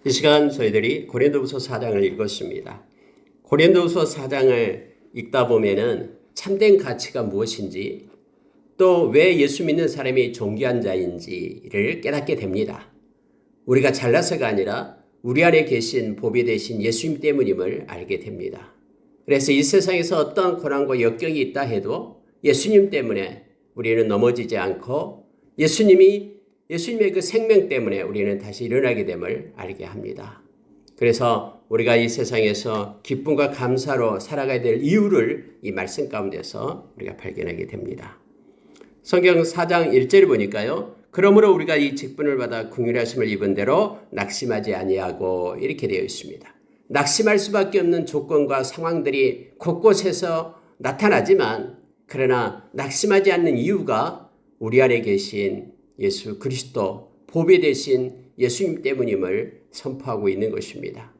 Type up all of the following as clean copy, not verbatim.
이 시간 저희들이 고린도후서 4장을 읽었습니다. 고린도후서 4장을 읽다 보면은 참된 가치가 무엇인지 또 왜 예수 믿는 사람이 존귀한 자인지를 깨닫게 됩니다. 우리가 잘나서가 아니라 우리 안에 계신 보배 되신 예수님 때문임을 알게 됩니다. 그래서 이 세상에서 어떤 고난과 역경이 있다 해도 예수님 때문에 우리는 넘어지지 않고 예수님의 그 생명 때문에 우리는 다시 일어나게 됨을 알게 합니다. 그래서 우리가 이 세상에서 기쁨과 감사로 살아가야 될 이유를 이 말씀 가운데서 우리가 발견하게 됩니다. 성경 4장 1절을 보니까요. 그러므로 우리가 이 직분을 받아 긍휼하심을 입은 대로 낙심하지 아니하고 이렇게 되어 있습니다. 낙심할 수밖에 없는 조건과 상황들이 곳곳에서 나타나지만 그러나 낙심하지 않는 이유가 우리 안에 계신 예수 그리스도 보배 되신 예수님 때문임을 선포하고 있는 것입니다.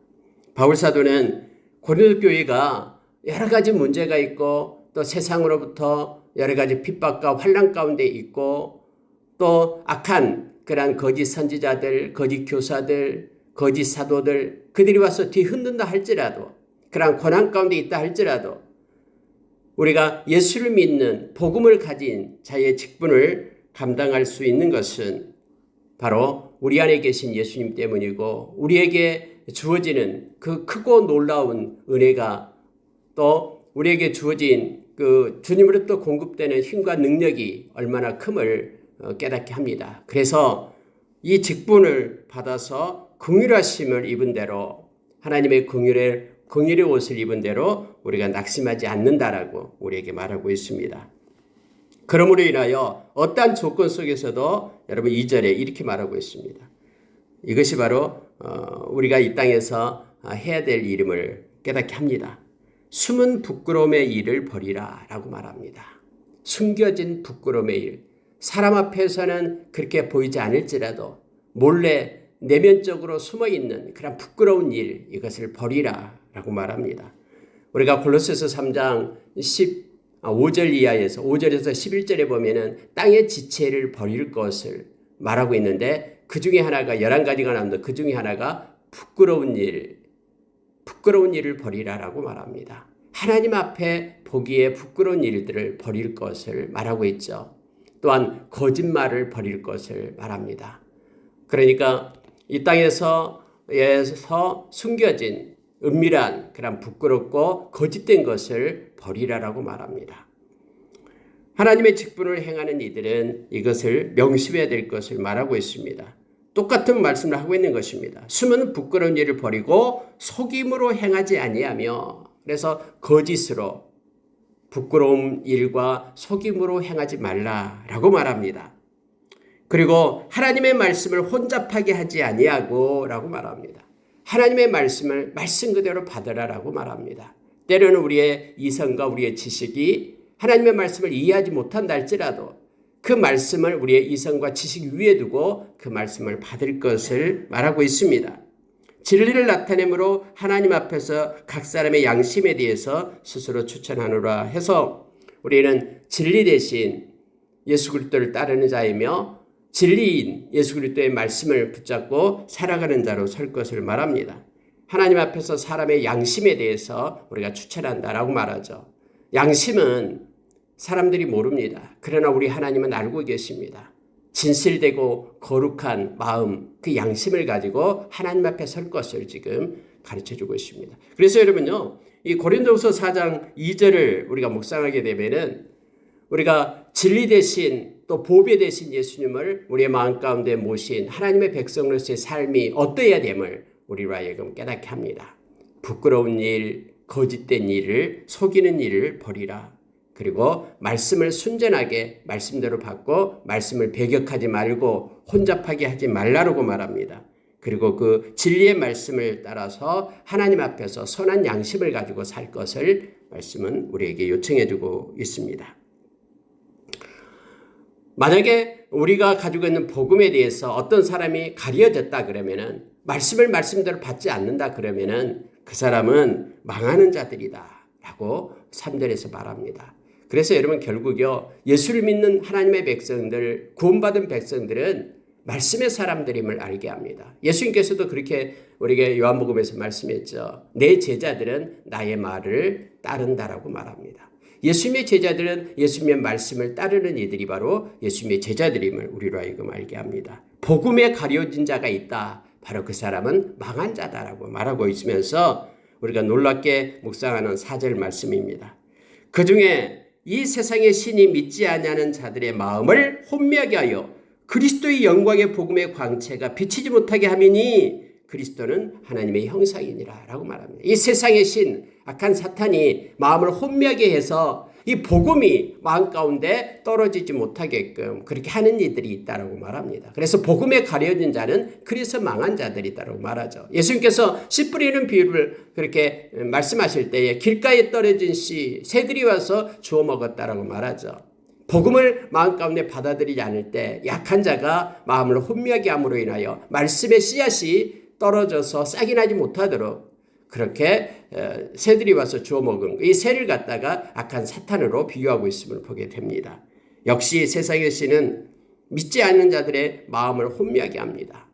바울 사도는 고린도 교회가 여러 가지 문제가 있고 또 세상으로부터 여러 가지 핍박과 환난 가운데 있고 또 악한 그러한 거짓 선지자들, 거짓 교사들, 거짓 사도들 그들이 와서 뒤흔든다 할지라도 그러한 고난 가운데 있다 할지라도 우리가 예수를 믿는 복음을 가진 자의 직분을 감당할 수 있는 것은 바로 우리 안에 계신 예수님 때문이고 우리에게 주어지는 그 크고 놀라운 은혜가 또 우리에게 주어진 그 주님으로부터 공급되는 힘과 능력이 얼마나 큼을 깨닫게 합니다. 그래서 이 직분을 받아서 긍휼하심을 입은 대로 하나님의 긍휼의 옷을 입은 대로 우리가 낙심하지 않는다라고 우리에게 말하고 있습니다. 그러므로 인하여 어떠한 조건 속에서도 여러분 2절에 이렇게 말하고 있습니다. 이것이 바로 우리가 이 땅에서 해야 될 일임을 깨닫게 합니다. 숨은 부끄러움의 일을 버리라 라고 말합니다. 숨겨진 부끄러움의 일. 사람 앞에서는 그렇게 보이지 않을지라도 몰래 내면적으로 숨어있는 그런 부끄러운 일 이것을 버리라 라고 말합니다. 우리가 골로새서 3장 5절 이하에서 5절에서 11절에 보면은 땅의 지체를 버릴 것을 말하고 있는데 그 중에 하나가 11가지가 나오는데 그 중에 하나가 부끄러운 일을 버리라라고 말합니다. 하나님 앞에 보기에 부끄러운 일들을 버릴 것을 말하고 있죠. 또한 거짓말을 버릴 것을 말합니다. 그러니까 이 땅에서 숨겨진 은밀한 그런 부끄럽고 거짓된 것을 버리라라고 말합니다. 하나님의 직분을 행하는 이들은 이것을 명심해야 될 것을 말하고 있습니다. 똑같은 말씀을 하고 있는 것입니다. 숨은 부끄러운 일을 버리고 속임으로 행하지 아니하며 그래서 거짓으로 부끄러운 일과 속임으로 행하지 말라라고 말합니다. 그리고 하나님의 말씀을 혼잡하게 하지 아니하고 라고 말합니다. 하나님의 말씀을 말씀 그대로 받으라라고 말합니다. 때로는 우리의 이성과 우리의 지식이 하나님의 말씀을 이해하지 못한다 할지라도 그 말씀을 우리의 이성과 지식 위에 두고 그 말씀을 받을 것을 말하고 있습니다. 진리를 나타내므로 하나님 앞에서 각 사람의 양심에 대해서 스스로 추천하노라 해서 우리는 진리 대신 예수 그리스도를 따르는 자이며 진리인 예수 그리스도의 말씀을 붙잡고 살아가는 자로 설 것을 말합니다. 하나님 앞에서 사람의 양심에 대해서 우리가 추천한다라고 말하죠. 양심은 사람들이 모릅니다. 그러나 우리 하나님은 알고 계십니다. 진실되고 거룩한 마음, 그 양심을 가지고 하나님 앞에 설 것을 지금 가르쳐주고 있습니다. 그래서 여러분요, 이 고린도후서 4장 2절을 우리가 묵상하게 되면은 우리가 진리 대신 또 보배 되신 예수님을 우리의 마음 가운데 모신 하나님의 백성으로서의 삶이 어떠해야 됨을 우리로 하여금 깨닫게 합니다. 부끄러운 일, 거짓된 일을, 속이는 일을 버리라. 그리고 말씀을 순전하게 말씀대로 받고 말씀을 배격하지 말고 혼잡하게 하지 말라고 말합니다. 그리고 그 진리의 말씀을 따라서 하나님 앞에서 선한 양심을 가지고 살 것을 말씀은 우리에게 요청해 주고 있습니다. 만약에 우리가 가지고 있는 복음에 대해서 어떤 사람이 가려졌다 그러면은 말씀을 말씀대로 받지 않는다 그러면은 그 사람은 망하는 자들이다라고 3절에서 말합니다. 그래서 여러분 결국요 예수를 믿는 하나님의 백성들 구원받은 백성들은 말씀의 사람들임을 알게 합니다. 예수님께서도 그렇게 우리에게 요한복음에서 말씀했죠. 내 제자들은 나의 말을 따른다라고 말합니다. 예수님의 제자들은 예수님의 말씀을 따르는 이들이 바로 예수님의 제자들임을 우리로 하여금 알게 합니다. 복음에 가려진 자가 있다. 바로 그 사람은 망한 자다라고 말하고 있으면서 우리가 놀랍게 묵상하는 4절 말씀입니다. 그중에 이 세상의 신이 믿지 아니하는 자들의 마음을 혼미하게 하여 그리스도의 영광의 복음의 광채가 비치지 못하게 함이니 그리스도는 하나님의 형상이니라 라고 말합니다. 이 세상의 신, 악한 사탄이 마음을 혼미하게 해서 이 복음이 마음 가운데 떨어지지 못하게끔 그렇게 하는 이들이 있다라고 말합니다. 그래서 복음에 가려진 자는 그래서 망한 자들이다라고 말하죠. 예수님께서 씨 뿌리는 비유를 그렇게 말씀하실 때에 길가에 떨어진 씨, 새들이 와서 주워 먹었다라고 말하죠. 복음을 마음 가운데 받아들이지 않을 때 약한 자가 마음을 혼미하게 함으로 인하여 말씀의 씨앗이 떨어져서 싹이 나지 못하도록 그렇게 새들이 와서 주워 먹은 이 새를 갖다가 악한 사탄으로 비유하고 있음을 보게 됩니다. 역시 세상의 신은 믿지 않는 자들의 마음을 혼미하게 합니다.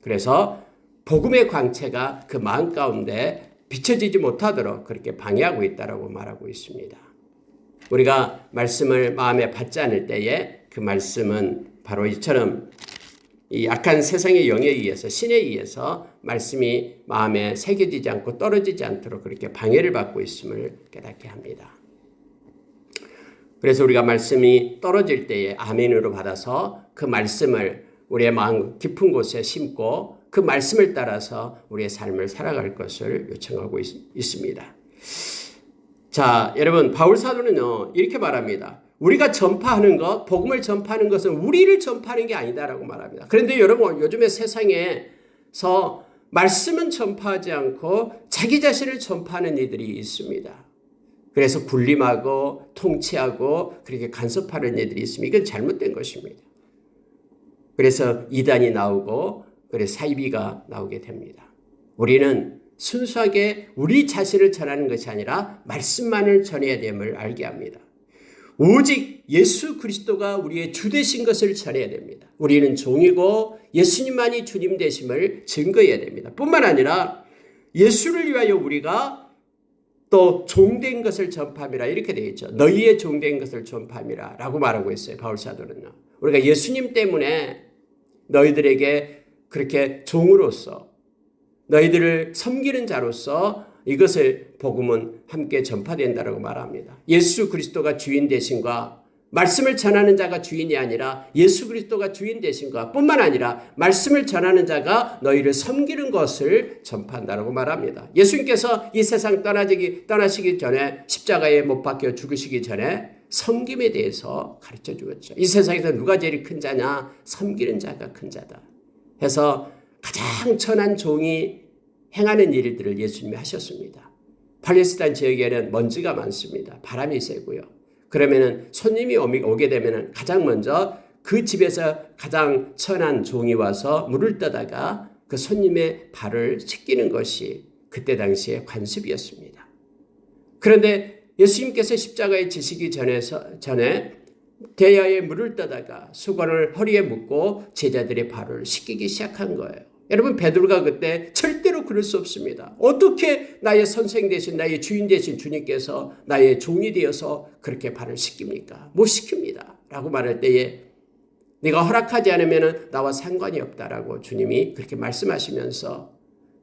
그래서 복음의 광채가 그 마음 가운데 비춰지지 못하도록 그렇게 방해하고 있다라고 말하고 있습니다. 우리가 말씀을 마음에 받지 않을 때에 그 말씀은 바로 이처럼 이 악한 세상의 영에 의해서 신에 의해서 말씀이 마음에 새겨지지 않고 떨어지지 않도록 그렇게 방해를 받고 있음을 깨닫게 합니다. 그래서 우리가 말씀이 떨어질 때에 아멘으로 받아서 그 말씀을 우리의 마음 깊은 곳에 심고 그 말씀을 따라서 우리의 삶을 살아갈 것을 요청하고 있습니다. 자, 여러분 바울 사도는요 이렇게 말합니다. 우리가 전파하는 것, 복음을 전파하는 것은 우리를 전파하는 게 아니다라고 말합니다. 그런데 여러분 요즘에 세상에서 말씀은 전파하지 않고 자기 자신을 전파하는 이들이 있습니다. 그래서 군림하고 통치하고 그렇게 간섭하는 이들이 있습니다. 이건 잘못된 것입니다. 그래서 이단이 나오고 그래서 사이비가 나오게 됩니다. 우리는 순수하게 우리 자신을 전하는 것이 아니라 말씀만을 전해야 됨을 알게 합니다. 오직 예수 그리스도가 우리의 주 되신 것을 전해야 됩니다. 우리는 종이고 예수님만이 주님 되심을 증거해야 됩니다. 뿐만 아니라 예수를 위하여 우리가 또 종된 것을 전파함이라 이렇게 되어 있죠. 너희의 종된 것을 전파함이라 라고 말하고 있어요. 바울 사도는요. 우리가 예수님 때문에 너희들에게 그렇게 종으로서 너희들을 섬기는 자로서 이것을 복음은 함께 전파된다라고 말합니다. 예수 그리스도가 주인 되신과 말씀을 전하는 자가 주인이 아니라 예수 그리스도가 주인 되신과 뿐만 아니라 말씀을 전하는 자가 너희를 섬기는 것을 전파한다라고 말합니다. 예수님께서 이 세상 떠나시기 전에 십자가에 못 박혀 죽으시기 전에 섬김에 대해서 가르쳐 주었죠. 이 세상에서 누가 제일 큰 자냐? 섬기는 자가 큰 자다 해서 가장 천한 종이 행하는 일들을 예수님이 하셨습니다. 팔레스타인 지역에는 먼지가 많습니다. 바람이 세고요. 그러면은 손님이 오게 되면은 가장 먼저 그 집에서 가장 천한 종이 와서 물을 떠다가 그 손님의 발을 씻기는 것이 그때 당시의 관습이었습니다. 그런데 예수님께서 십자가에 지시기 전에 대야에 물을 떠다가 수건을 허리에 묶고 제자들의 발을 씻기기 시작한 거예요. 여러분 베드로가 그때 절대로 그럴 수 없습니다. 어떻게 나의 선생 되신 나의 주인 되신 주님께서 나의 종이 되어서 그렇게 발을 씻깁니까? 못 씻깁니다. 라고 말할 때에 네가 허락하지 않으면 나와 상관이 없다라고 주님이 그렇게 말씀하시면서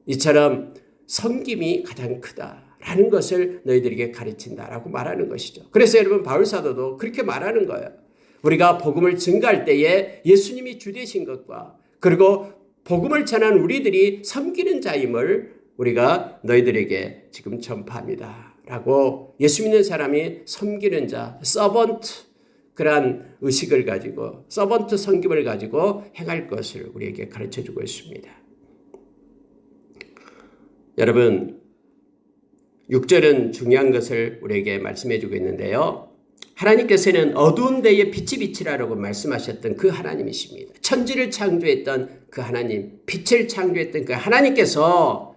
이처럼 섬김이 가장 크다라는 것을 너희들에게 가르친다라고 말하는 것이죠. 그래서 여러분 바울 사도도 그렇게 말하는 거예요. 우리가 복음을 증거할 때에 예수님이 주 되신 것과 그리고 복음을 전한 우리들이 섬기는 자임을 우리가 너희들에게 지금 전파합니다. 라고 예수 믿는 사람이 섬기는 자, 서번트 그러한 의식을 가지고 서번트 섬김을 가지고 행할 것을 우리에게 가르쳐주고 있습니다. 여러분 6절은 중요한 것을 우리에게 말씀해주고 있는데요. 하나님께서는 어두운 데에 빛이 비치라라고 말씀하셨던 그 하나님이십니다. 천지를 창조했던 그 하나님, 빛을 창조했던 그 하나님께서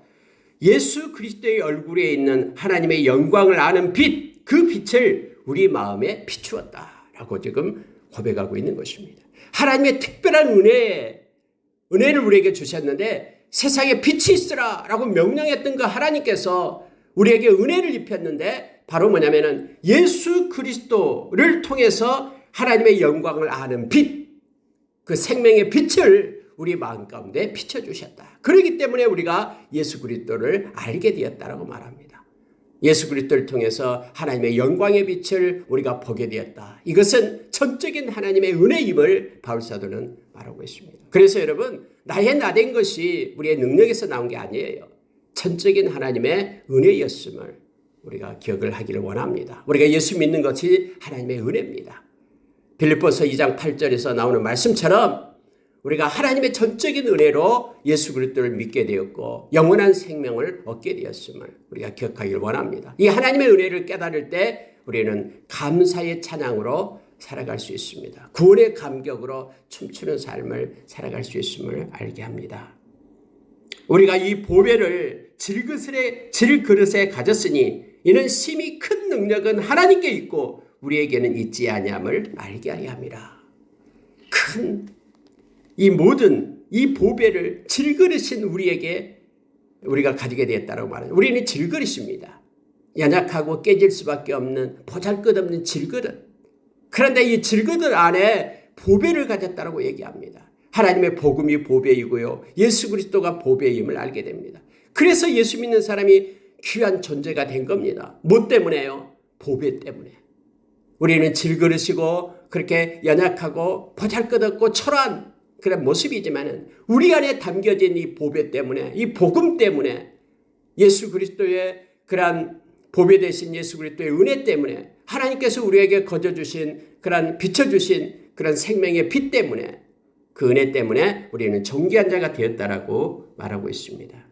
예수 그리스도의 얼굴에 있는 하나님의 영광을 아는 빛, 그 빛을 우리 마음에 비추었다라고 지금 고백하고 있는 것입니다. 하나님의 특별한 은혜, 은혜를 우리에게 주셨는데 세상에 빛이 있으라 라고 명령했던 그 하나님께서 우리에게 은혜를 입혔는데 바로 뭐냐면은 예수 그리스도를 통해서 하나님의 영광을 아는 빛, 그 생명의 빛을 우리 마음 가운데 비춰주셨다. 그렇기 때문에 우리가 예수 그리스도를 알게 되었다라고 말합니다. 예수 그리스도를 통해서 하나님의 영광의 빛을 우리가 보게 되었다. 이것은 전적인 하나님의 은혜임을 바울사도는 말하고 있습니다. 그래서 여러분, 나의 나된 것이 우리의 능력에서 나온 게 아니에요. 전적인 하나님의 은혜였음을 우리가 기억을 하기를 원합니다. 우리가 예수 믿는 것이 하나님의 은혜입니다. 빌립보서 2장 8절에서 나오는 말씀처럼 우리가 하나님의 전적인 은혜로 예수 그리스도를 믿게 되었고 영원한 생명을 얻게 되었음을 우리가 기억하기를 원합니다. 이 하나님의 은혜를 깨달을 때 우리는 감사의 찬양으로 살아갈 수 있습니다. 구원의 감격으로 춤추는 삶을 살아갈 수 있음을 알게 합니다. 우리가 이 보배를 질그릇에 가졌으니 이는 심히 큰 능력은 하나님께 있고 우리에게는 있지 아니함을 알게 하려 함이라. 큰 이 모든 이 보배를 질그릇인 우리가 가지게 되었다고 말합니다. 우리는 질그릇입니다. 연약하고 깨질 수밖에 없는 보잘것없는 질그릇. 그런데 이 질그릇 안에 보배를 가졌다고 얘기합니다. 하나님의 복음이 보배이고요. 예수 그리스도가 보배임을 알게 됩니다. 그래서 예수 믿는 사람이 귀한 존재가 된 겁니다. 뭐 때문에요? 보배 때문에. 우리는 질그릇이고 그렇게 연약하고 보잘것없고 초라한 그런 모습이지만은 우리 안에 담겨진 이 보배 때문에, 이 복음 때문에, 예수 그리스도의 그러한 보배 되신 예수 그리스도의 은혜 때문에, 하나님께서 우리에게 거저주신 그런 비춰주신 그런 생명의 빛 때문에, 그 은혜 때문에 우리는 존귀한 자가 되었다라고 말하고 있습니다.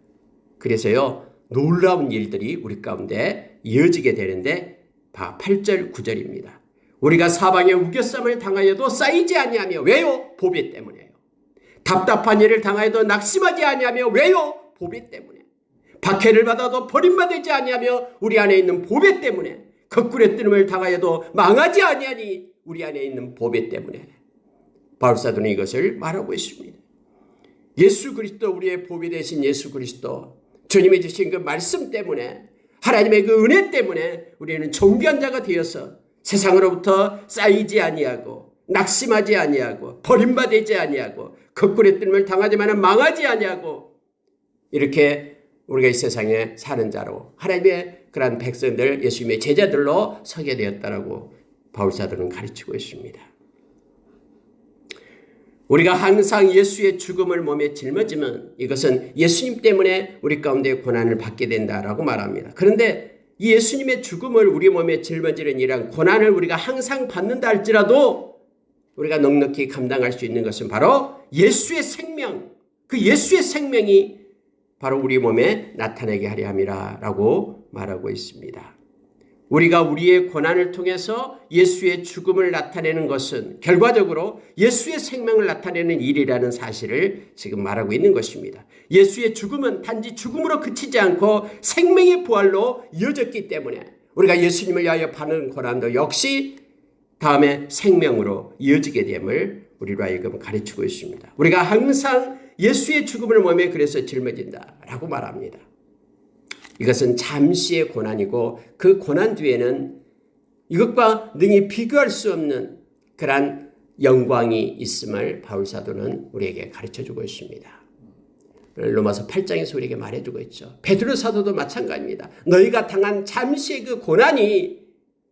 그래서요, 놀라운 일들이 우리 가운데 이어지게 되는데 8절 9절입니다. 우리가 사방에 우겨쌈을 당하여도 쌓이지 아니하며 왜요? 보배 때문에요. 답답한 일을 당하여도 낙심하지 아니하며 왜요? 보배 때문에. 박해를 받아도 버림받지 아니하며 우리 안에 있는 보배 때문에. 거꾸로 뜨름을 당하여도 망하지 아니하니 우리 안에 있는 보배 때문에. 바울사도는 이것을 말하고 있습니다. 예수 그리스도, 우리의 보배 되신 예수 그리스도, 주님이 주신 그 말씀 때문에, 하나님의 그 은혜 때문에 우리는 존귀한 자가 되어서 세상으로부터 쌓이지 아니하고 낙심하지 아니하고 버림받지 아니하고 거꾸로 뜨름을 당하지만 망하지 아니하고 이렇게 우리가 이 세상에 사는 자로 하나님의 그러한 백성들, 예수님의 제자들로 서게 되었다라고 바울사도는 가르치고 있습니다. 우리가 항상 예수의 죽음을 몸에 짊어지면 이것은 예수님 때문에 우리 가운데 고난을 받게 된다라고 말합니다. 그런데 이 예수님의 죽음을 우리 몸에 짊어지는 이러한 고난을 우리가 항상 받는다 할지라도 우리가 넉넉히 감당할 수 있는 것은 바로 예수의 생명, 그 예수의 생명이 바로 우리 몸에 나타나게 하려 함이라 라고 말하고 있습니다. 우리가 우리의 고난을 통해서 예수의 죽음을 나타내는 것은 결과적으로 예수의 생명을 나타내는 일이라는 사실을 지금 말하고 있는 것입니다. 예수의 죽음은 단지 죽음으로 그치지 않고 생명의 부활로 이어졌기 때문에 우리가 예수님을 위하여 받는 고난도 역시 다음에 생명으로 이어지게 됨을 우리로 하여금 가르치고 있습니다. 우리가 항상 예수의 죽음을 몸에 그래서 짊어진다라고 말합니다. 이것은 잠시의 고난이고 그 고난 뒤에는 이것과 능히 비교할 수 없는 그러한 영광이 있음을 바울사도는 우리에게 가르쳐주고 있습니다. 로마서 8장에서 우리에게 말해주고 있죠. 베드로 사도도 마찬가지입니다. 너희가 당한 잠시의 그 고난이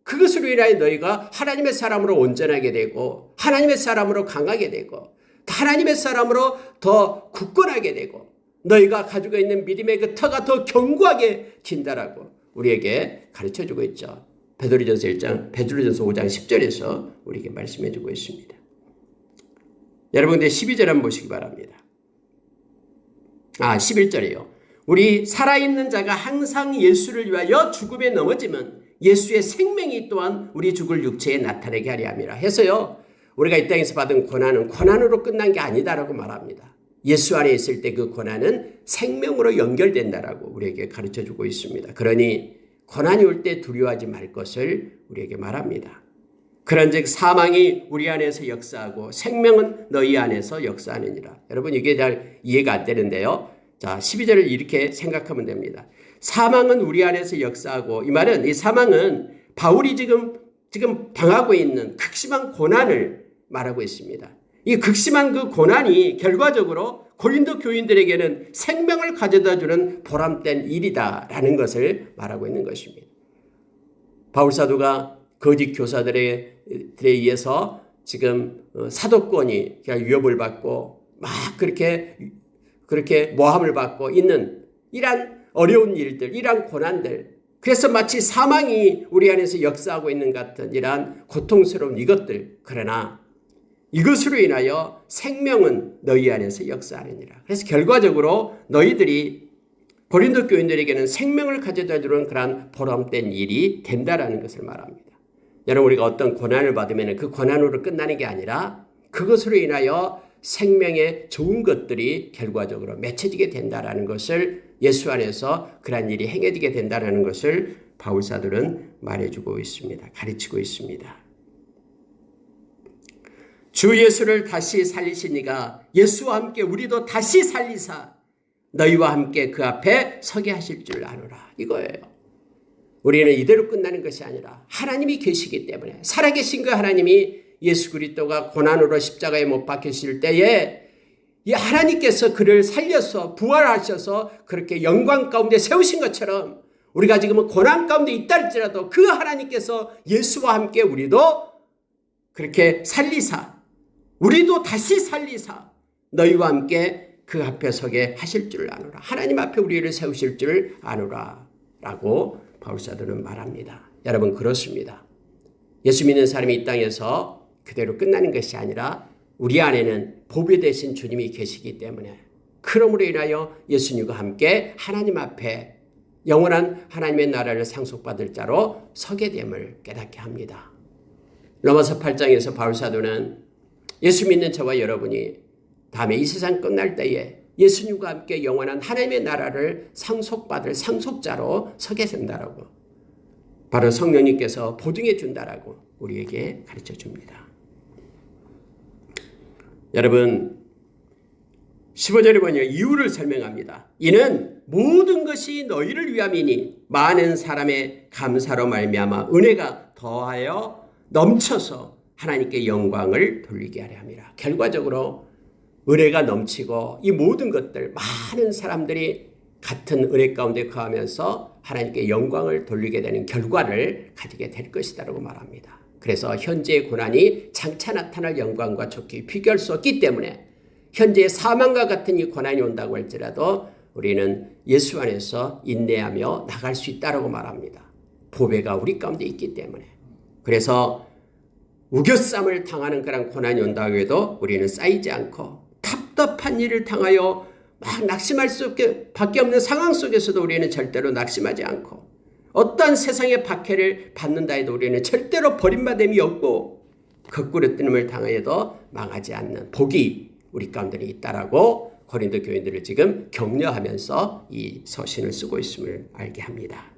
그것으로 인하여 너희가 하나님의 사람으로 온전하게 되고 하나님의 사람으로 강하게 되고 하나님의 사람으로 더 굳건하게 되고 너희가 가지고 있는 믿음의 그 터가 더 견고하게 진다라고 우리에게 가르쳐주고 있죠. 베드로전서 5장 10절에서 우리에게 말씀해주고 있습니다. 여러분들 12절 한번 보시기 바랍니다. 11절이요. 우리 살아있는 자가 항상 예수를 위하여 죽음에 넘어지면 예수의 생명이 또한 우리 죽을 육체에 나타내게 하려 함이라 해서요. 우리가 이 땅에서 받은 고난은 고난으로 끝난 게 아니다라고 말합니다. 예수 안에 있을 때 그 고난은 생명으로 연결된다라고 우리에게 가르쳐주고 있습니다. 그러니 고난이 올 때 두려워하지 말 것을 우리에게 말합니다. 그런즉 사망이 우리 안에서 역사하고 생명은 너희 안에서 역사하느니라. 여러분 이게 잘 이해가 안 되는데요. 자, 12절을 이렇게 생각하면 됩니다. 사망은 우리 안에서 역사하고, 이 말은 이 사망은 바울이 지금 당하고 있는 극심한 고난을 말하고 있습니다. 이 극심한 그 고난이 결과적으로 고린도 교인들에게는 생명을 가져다 주는 보람된 일이다라는 것을 말하고 있는 것입니다. 바울 사도가 거짓 교사들에 의해서 지금 사도권이 위협을 받고 막 그렇게 모함을 받고 있는 이러한 어려운 일들, 이러한 고난들, 그래서 마치 사망이 우리 안에서 역사하고 있는 같은 이러한 고통스러운 이것들, 그러나 이것으로 인하여 생명은 너희 안에서 역사하느니라. 그래서 결과적으로 너희들이 고린도 교인들에게는 생명을 가져다 주는 그러한 보람된 일이 된다라는 것을 말합니다. 여러분 우리가 어떤 고난을 받으면 그 고난으로 끝나는 게 아니라 그것으로 인하여 생명의 좋은 것들이 결과적으로 맺혀지게 된다라는 것을 예수 안에서 그러한 일이 행해지게 된다라는 것을 바울 사도는 말해주고 있습니다. 가르치고 있습니다. 주 예수를 다시 살리신 이가 예수와 함께 우리도 다시 살리사 너희와 함께 그 앞에 서게 하실 줄 아노라. 이거예요. 우리는 이대로 끝나는 것이 아니라 하나님이 계시기 때문에, 살아계신 그 하나님이 예수 그리스도가 고난으로 십자가에 못 박히실 때에 이 하나님께서 그를 살려서 부활하셔서 그렇게 영광 가운데 세우신 것처럼 우리가 지금은 고난 가운데 있다 할지라도 그 하나님께서 예수와 함께 우리도 그렇게 살리사, 우리도 다시 살리사 너희와 함께 그 앞에 서게 하실 줄 아노라. 하나님 앞에 우리를 세우실 줄 아노라 라고 바울사도는 말합니다. 여러분 그렇습니다. 예수 믿는 사람이 이 땅에서 그대로 끝나는 것이 아니라 우리 안에는 보배 되신 주님이 계시기 때문에, 그러므로 인하여 예수님과 함께 하나님 앞에 영원한 하나님의 나라를 상속받을 자로 서게 됨을 깨닫게 합니다. 로마서 8장에서 바울사도는 예수 믿는 저와 여러분이 다음에 이 세상 끝날 때에 예수님과 함께 영원한 하나님의 나라를 상속받을 상속자로 서게 된다라고, 바로 성령님께서 보증해 준다라고 우리에게 가르쳐 줍니다. 여러분 15절에 보면 이유를 설명합니다. 이는 모든 것이 너희를 위함이니 많은 사람의 감사로 말미암아 은혜가 더하여 넘쳐서 하나님께 영광을 돌리게 하려 함이라. 결과적으로 은혜가 넘치고 이 모든 것들, 많은 사람들이 같은 은혜 가운데 거하면서 하나님께 영광을 돌리게 되는 결과를 가지게 될 것이다라고 말합니다. 그래서 현재의 고난이 장차 나타날 영광과 좋게 비교할 수 없기 때문에 현재의 사망과 같은 이 고난이 온다고 할지라도 우리는 예수 안에서 인내하며 나갈 수 있다라고 말합니다. 보배가 우리 가운데 있기 때문에. 그래서 우겨쌈을 당하는 그런 고난이 온다고 해도 우리는 쌓이지 않고, 답답한 일을 당하여 막 낙심할 수밖에 없는 상황 속에서도 우리는 절대로 낙심하지 않고, 어떠한 세상의 박해를 받는다 해도 우리는 절대로 버림받음이 없고 거꾸로 뜨임을 당하여도 망하지 않는 복이 우리 가운데 있다라고 고린도 교인들을 지금 격려하면서 이 서신을 쓰고 있음을 알게 합니다.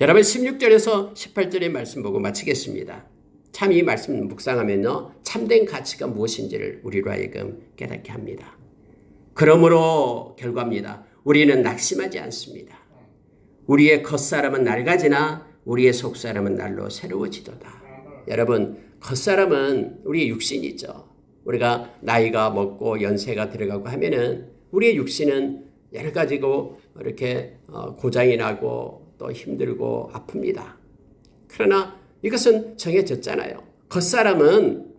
여러분 16절에서 18절의 말씀 보고 마치겠습니다. 참 이 말씀 묵상하면요, 참된 가치가 무엇인지를 우리로 하여금 깨닫게 합니다. 그러므로 결과입니다. 우리는 낙심하지 않습니다. 우리의 겉사람은 낡아지나 우리의 속사람은 날로 새로워지도다. 여러분 겉사람은 우리의 육신이죠. 우리가 나이가 먹고 연세가 들어가고 하면은 우리의 육신은 여러 가지고 이렇게 고장이 나고 또 힘들고 아픕니다. 그러나 이것은 정해졌잖아요. 겉사람은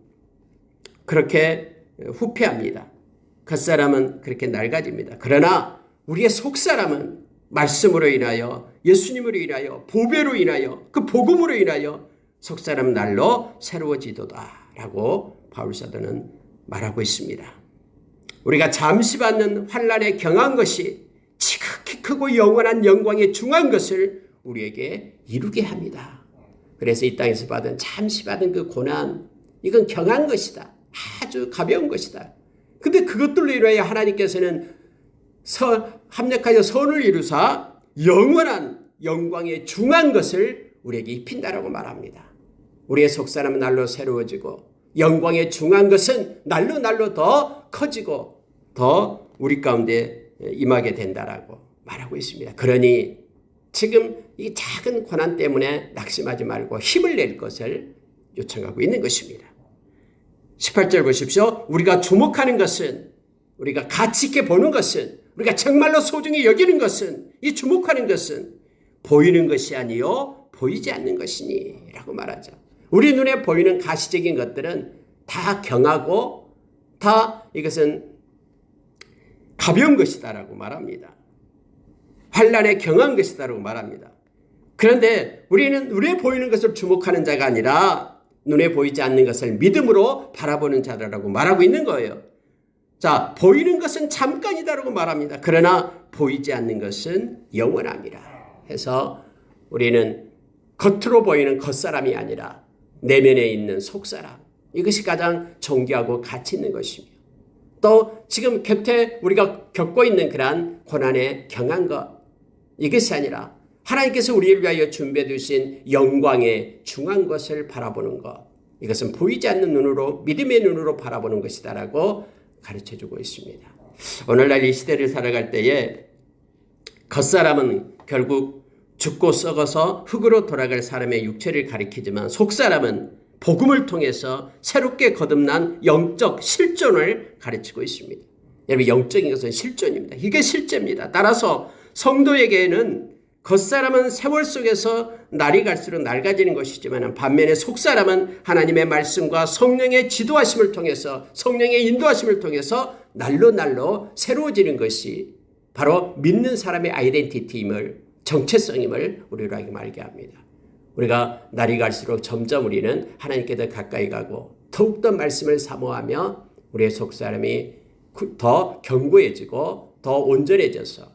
그렇게 후패합니다. 겉사람은 그렇게 낡아집니다. 그러나 우리의 속사람은 말씀으로 인하여, 예수님으로 인하여, 보배로 인하여, 그 복음으로 인하여 속사람 날로 새로워지도다 라고 바울사도는 말하고 있습니다. 우리가 잠시 받는 환난에 경한 것이 지극히 크고 영원한 영광에 중한 것을 우리에게 이루게 합니다. 그래서 이 땅에서 잠시 받은 그 고난, 이건 경한 것이다. 아주 가벼운 것이다. 근데 그것들로 인하여 하나님께서는 합력하여 선을 이루사 영원한 영광에 중한 것을 우리에게 입힌다라고 말합니다. 우리의 속사람은 날로 새로워지고 영광에 중한 것은 날로 날로 더 커지고 더 우리 가운데 임하게 된다라고 말하고 있습니다. 그러니 지금 이 작은 고난 때문에 낙심하지 말고 힘을 낼 것을 요청하고 있는 것입니다. 18절 보십시오. 우리가 주목하는 것은, 우리가 가치 있게 보는 것은, 우리가 정말로 소중히 여기는 것은, 이 주목하는 것은 보이는 것이 아니요 보이지 않는 것이니 라고 말하죠. 우리 눈에 보이는 가시적인 것들은 다 경하고 다 이것은 가벼운 것이다라고 말합니다. 환난에 경한 것이다라고 말합니다. 그런데 우리는 눈에 보이는 것을 주목하는 자가 아니라 눈에 보이지 않는 것을 믿음으로 바라보는 자라고 말하고 있는 거예요. 자, 보이는 것은 잠깐이다라고 말합니다. 그러나 보이지 않는 것은 영원함이라 해서 우리는 겉으로 보이는 겉사람이 아니라 내면에 있는 속사람, 이것이 가장 존귀하고 가치 있는 것이며 또 지금 곁에 우리가 겪고 있는 그러한 고난에 경한 것, 이것이 아니라 하나님께서 우리를 위하여 준비해 두신 영광의 중한 것을 바라보는 것, 이것은 보이지 않는 눈으로 믿음의 눈으로 바라보는 것이다라고 가르쳐주고 있습니다. 오늘날 이 시대를 살아갈 때에 겉사람은 결국 죽고 썩어서 흙으로 돌아갈 사람의 육체를 가리키지만 속사람은 복음을 통해서 새롭게 거듭난 영적 실존을 가르치고 있습니다. 여러분, 영적인 것은 실존입니다. 이게 실제입니다. 따라서 성도에게는 겉사람은 세월 속에서 날이 갈수록 낡아지는 것이지만 반면에 속사람은 하나님의 말씀과 성령의 지도하심을 통해서, 성령의 인도하심을 통해서 날로 날로 새로워지는 것이 바로 믿는 사람의 아이덴티티임을, 정체성임을 우리로 알게 합니다. 우리가 날이 갈수록 점점 우리는 하나님께 더 가까이 가고 더욱더 말씀을 사모하며 우리의 속사람이 더 견고해지고 더 온전해져서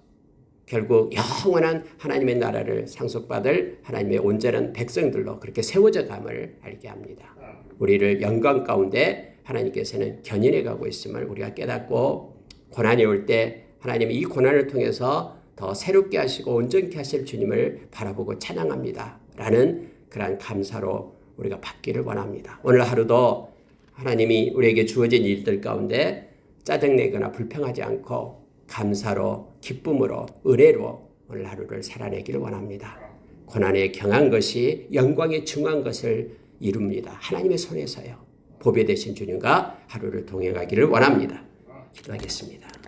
결국 영원한 하나님의 나라를 상속받을 하나님의 온전한 백성들로 그렇게 세워져 감을 알게 합니다. 우리를 영광 가운데 하나님께서는 견인해 가고 있음을 우리가 깨닫고 고난이 올 때 하나님이 이 고난을 통해서 더 새롭게 하시고 온전케 하실 주님을 바라보고 찬양합니다. 라는 그러한 감사로 우리가 받기를 원합니다. 오늘 하루도 하나님이 우리에게 주어진 일들 가운데 짜증내거나 불평하지 않고 감사로, 기쁨으로, 은혜로 오늘 하루를 살아내기를 원합니다. 고난에 경한 것이 영광에 중한 것을 이룹니다. 하나님의 손에서요. 보배 되신 주님과 하루를 동행하기를 원합니다. 기도하겠습니다.